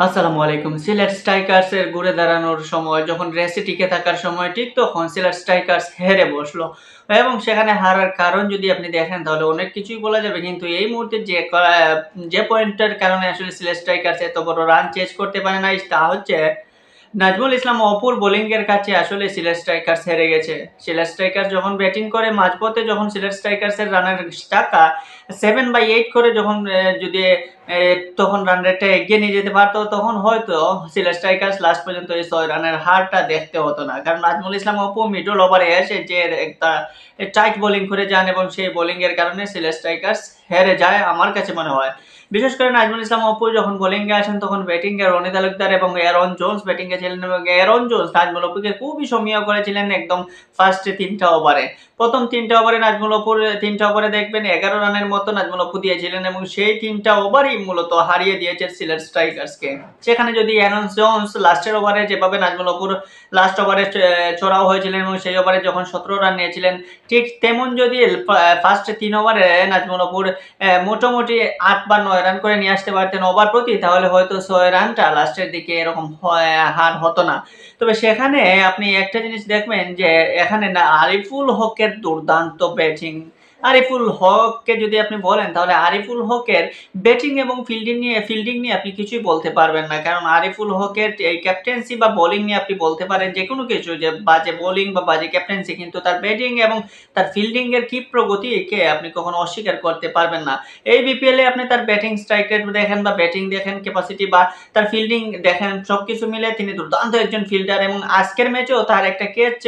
আসসালামু আলাইকুম। সিলেট স্ট্রাইকার্সের ঘুরে দাঁড়ানোর সময় যখন রেসে টিকে থাকার সময় ঠিক তখন সিলেট স্ট্রাইকার্স হেরে বসলো এবং সেখানে হারার কারণ যদি আপনি দেখেন তাহলে অনেক কিছুই বলা যাবে। কিন্তু এই মুহূর্তে যে পয়েন্টের কারণে আসলে সিলেট স্ট্রাইকার্স এত বড় রান চেজ করতে পারে নাই তা হচ্ছে নাজমুল ইসলাম অপুর বোলিংয়ের কাছে আসলে সিলেট স্ট্রাইকার্স হেরে গেছে। সিলেট স্ট্রাইকার্স যখন ব্যাটিং করে মাঝপথে যখন সিলেট স্ট্রাইকার্সের রানের টাকা 7/8 করে যখন যদি তখন রান রেটটা এগিয়ে নিয়ে যেতে পারতো তখন হয়তো সিলেট স্ট্রাইকার্স লাস্ট পর্যন্ত এই 6 রানের হারটা দেখতে হতো না। কারণ নাজমুল ইসলাম অপু মিডল ওভারে এসে যে একটা টাইট বোলিং করে যান এবং সেই বোলিংয়ের কারণে সিলেট স্ট্রাইকার্স হেরে যায় আমার কাছে মনে হয়। বিশেষ করে নাজমুল ইসলাম অপু যখন বোলিংয়ে আসেন তখন ব্যাটিংয়ে রনি তালুকদার এবং এরন জোন্স ব্যাটিংয়ে ছিলেন এবং এরন জোন্স নাজমুল অপুকে খুবই সমীহ করেছিলেন একদম ফার্স্টে 3টা ওভারে। প্রথম 3টা ওভারে নাজমুল অপুর 3টা ওভারে দেখবেন 11 রানের মতো নাজমুল অপু দিয়েছিলেন এবং সেই 3টা ওভারই মূলত হারিয়ে দিয়েছে সিলেট স্ট্রাইকার্সকে। সেখানে যদি এরন জোন্স লাস্টের ওভারে যেভাবে নাজমুল অপুর লাস্ট ওভারে চড়াও হয়েছিলেন এবং সেই ওভারে যখন 17 রান নিয়েছিলেন ঠিক তেমন যদি ফার্স্ট 3 ওভারে নাজমুল অপুর মোটামুটি 8 বা 9 রান করে নিয়ে আসতে পারতেন ওভার প্রতি তাহলে হয়তো 6 রানটা লাস্টের দিকে এরকম হার হতো না। তবে সেখানে আপনি একটা জিনিস দেখবেন যে এখানে না আরিফুল হকের দুর্দান্ত ব্যাটিং। আরিফুল হককে যদি আপনি বলেন তাহলে আরিফুল হকের ব্যাটিং এবং ফিল্ডিং নিয়ে আপনি কিছুই বলতে পারবেন না। কারণ আরিফুল হকের এই ক্যাপ্টেন্সি বা বোলিং নিয়ে আপনি বলতে পারেন যে কোনো কিছু যে বাজে বোলিং বা বাজে ক্যাপ্টেন্সি, কিন্তু তার ব্যাটিং এবং তার ফিল্ডিং এর কি প্রগতিকে আপনি কখনো অস্বীকার করতে পারবেন না। এই বিপিএল এ আপনি তার ব্যাটিং স্ট্রাইক রেট দেখেন বা ব্যাটিং দেখেন ক্যাপাসিটি বা তার ফিল্ডিং দেখেন, সবকিছু মিলে তিনি দুর্দান্ত একজন ফিল্ডার এবং আজকের ম্যাচেও তার একটা ক্যাচ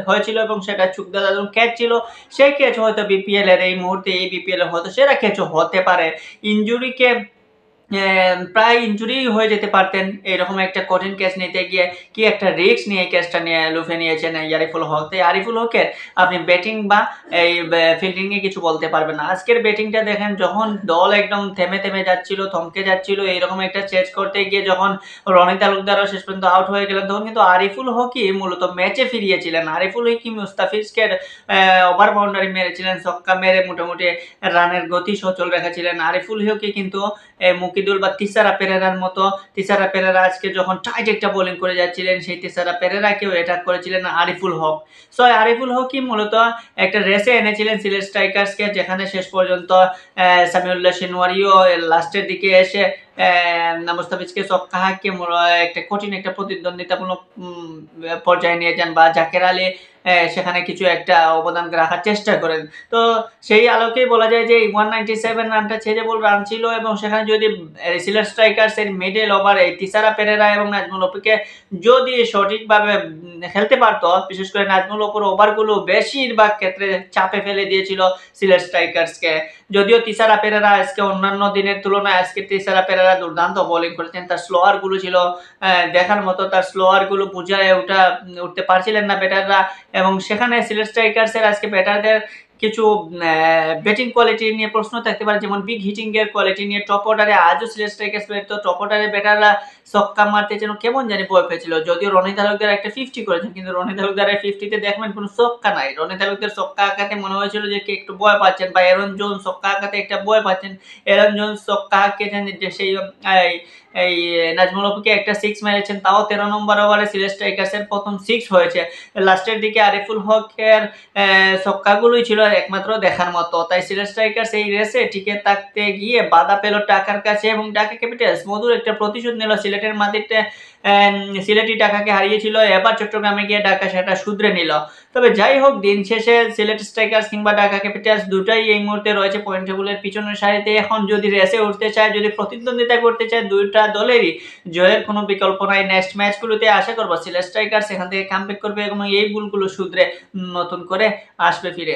হয়েছিল এবং সেটা চুকদার ক্যাচ ছিল। সেই ক্যাচ হয়তো বিপিএল এর এই মুহূর্তে এই বিপিএল এ হয়তো সেরা ক্যাচও হতে পারে। ইনজুরিকে প্রায় ইনজুরি হয়ে যেতে পারতেন এরকম একটা কঠিন ক্যাচ নিতে গিয়ে। কি একটা রিস্ক নিয়ে ক্যাচটা নিয়ে লুফে নিয়েছেন এই আরিফুল হক। তাই আরিফুল হকের আপনি ব্যাটিং বা এই ফিল্ডিং এ কিছু বলতে পারবেন না। আজকের ব্যাটিংটা দেখেন, যখন দল একদম থেমে থেমে যাচ্ছিল, থমকে যাচ্ছিল, এইরকম একটা চেজ করতে গিয়ে যখন রনি তালুকদারও শেষ পর্যন্ত আউট হয়ে গেলেন তখন কিন্তু আরিফুল হকই মূলত ম্যাচে ফিরিয়েছিলেন। আরিফুল হকই মুস্তাফিজকে ওভার বাউন্ডারি মেরেছিলেন, ছক্কা মেরে মোটামুটি রানের গতি সচল রেখেছিলেন। আরিফুল হকই কিন্তু মুকিদুল বা তিসারা পেরেরার মতো, তিসারা পেরেরা আজকে যখন টাইট একটা বোলিং করে যাচ্ছিলেন সেই তিসারা পেরেরাকেও অ্যাটাক করেছিলেন আরিফুল হক। সো আরিফুল হকই মূলত একটা রেসে এনেছিলেন সিলেট স্ট্রাইকার্সকে, যেখানে শেষ পর্যন্ত সামিউল্লাহ শিনওয়ারিও লাস্টের দিকে এসে মুস্তাফিজকে ছক্কা হাঁকিয়ে একটা কঠিন একটা প্রতিদ্বন্দ্বিতামূলক পর্যায়ে নিয়ে যান বা জাকের আলী সেখানে কিছু একটা অবদান রাখার চেষ্টা করেন। তো সেই আলোকেই বলা যায় যে 197 রানটা ছেজেবল রান ছিল এবং সেখানে যদি সিলেট স্ট্রাইকার্স এর মিডল ওভার এই তিসারা পেরেরা এবং নাজমুল অপুকে যদি সঠিকভাবে খেলতে পারতো, বিশেষ করে নাজমুল অপুর ওভারগুলো বেশিরভাগ ক্ষেত্রে চাপে ফেলে দিয়েছিল সিলেট স্ট্রাইকার্সকে। যদিও তিসারা পেরেরা আজকে অন্যান্য দিনের তুলনায় আজকে তিসারা পেরেরা দুর্দান্ত বোলিং করেছেন, তার স্লোয়ার গুলো ছিল দেখার মতো, তার স্লোয়ার গুলো বুঝায় উঠতে পারছিলেন না ব্যাটাররা এবং সেখানে সিলেট স্ট্রাইকার্স এর আজকে ব্যাটারদের কিছু ব্যাটিং কোয়ালিটি নিয়ে প্রশ্ন থাকতে পারে, যেমন বিগ হিটিং এর কোয়ালিটি নিয়ে। টপ অর্ডারে আজও সিলেট স্ট্রাইকার্স তো টপ অর্ডারে ব্যাটাররা ছক্কা মারতে যেন কেমন জানি ভয় পেয়েছিল। যদিও রনি তালুকদার একটা 50 করেছেন, কিন্তু রনি তালুকদারের 50-তে দেখবেন কোনো ছক্কা নাই। রনি তালুকদার ছক্কা আঁকাতে মনে হয়েছিল যে কে একটু ভয় পাচ্ছেন, বা এরন জোন্স ছক্কা আঁকাতে একটা ভয় পাচ্ছেন। এরন জোন্স ছক্কা হাঁকিয়েছেন যে সেই এই নাজমুল অপুকে একটা 6 মেরেছেন, তাও 13 নম্বর ওভারে সিলেট স্ট্রাইকার্স এর প্রথম 6 হয়েছে। লাস্টের দিকে আরিফুল হকের ছক্কাগুলোই ছিল একমাত্র দেখার মতো। তাই সিলেট স্ট্রাইকার্স এই রেসে টিকে থাকতে গিয়ে বাধা পেল ঢাকার কাছে এবং ঢাকা ক্যাপিটালস মধুর একটা প্রতিশোধ নিল। সিলেটের মাটিতে সিলেটি ঢাকাকে হারিয়েছিল, এবার চট্টগ্রামে গিয়ে ঢাকা সেটা শুধরে নিল। তবে যাই হোক, দিন শেষে সিলেট স্ট্রাইকার্স কিংবা ঢাকা ক্যাপিটালস দুটাই এই মুহূর্তে রয়েছে পয়েন্ট টেবিলের পিছনের সারিতে। এখন যদি রেসে উঠতে চায়, যদি প্রতিদ্বন্দ্বিতা করতে চায়, দুইটা দলেরই জয়ের কোনো বিকল্প নাই। নেক্সট ম্যাচগুলোতে আশা করবো সিলেট স্ট্রাইকার্স এখান থেকে কামব্যাক করবে এবং এই ভুলগুলো শুধরে নতুন করে আসবে ফিরে।